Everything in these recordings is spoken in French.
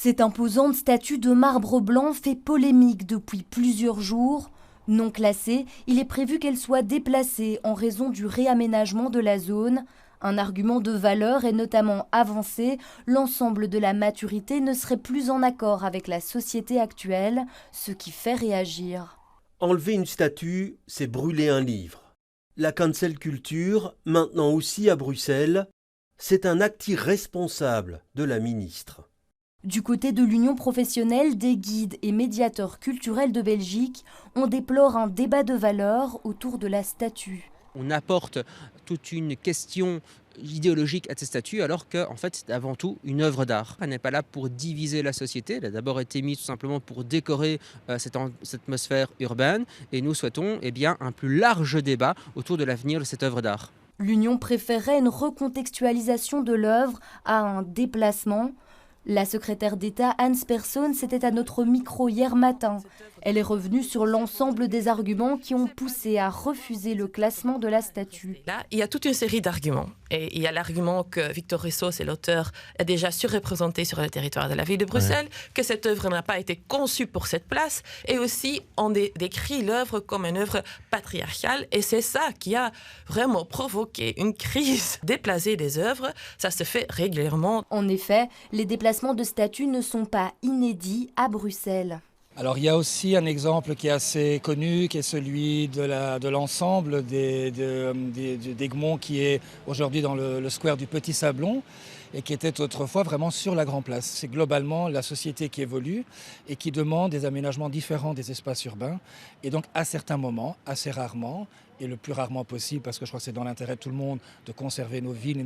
Cette imposante statue de marbre blanc fait polémique depuis plusieurs jours. Non classée, il est prévu qu'elle soit déplacée en raison du réaménagement de la zone. Un argument de valeur est notamment avancé, l'ensemble de la maturité ne serait plus en accord avec la société actuelle, ce qui fait réagir. Enlever une statue, c'est brûler un livre. La cancel culture, maintenant aussi à Bruxelles, c'est un acte irresponsable de la ministre. Du côté de l'Union professionnelle des guides et médiateurs culturels de Belgique, on déplore un débat de valeurs autour de la statue. On apporte toute une question idéologique à ces statues alors qu'en fait c'est avant tout une œuvre d'art. Elle n'est pas là pour diviser la société, elle a d'abord été mise tout simplement pour décorer cette atmosphère urbaine et nous souhaitons un plus large débat autour de l'avenir de cette œuvre d'art. L'Union préférait une recontextualisation de l'œuvre à un déplacement. La secrétaire d'État Anne Persson c'était à notre micro hier matin. Elle est revenue sur l'ensemble des arguments qui ont poussé à refuser le classement de la statue. Là, il y a toute une série d'arguments. Et il y a l'argument que Victor Rissos, c'est l'auteur, est déjà surreprésenté sur le territoire de la ville de Bruxelles, que cette œuvre n'a pas été conçue pour cette place. Et aussi, on décrit l'œuvre comme une œuvre patriarcale. Et c'est ça qui a vraiment provoqué une crise. Déplacer des œuvres, ça se fait régulièrement. En effet, les déplacements de statues ne sont pas inédits à Bruxelles. Alors il y a aussi un exemple qui est assez connu, qui est celui de l'ensemble d'Egmont qui est aujourd'hui dans le square du Petit Sablon et qui était autrefois vraiment sur la Grand Place. C'est globalement la société qui évolue et qui demande des aménagements différents des espaces urbains. Et donc à certains moments, assez rarement, et le plus rarement possible, parce que je crois que c'est dans l'intérêt de tout le monde de conserver nos villes et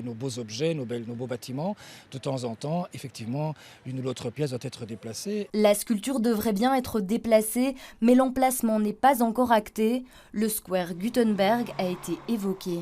nos beaux objets, nos beaux bâtiments, de temps en temps, effectivement, l'une ou l'autre pièce doit être déplacée. La sculpture devrait bien être déplacée, mais l'emplacement n'est pas encore acté. Le square Gutenberg a été évoqué.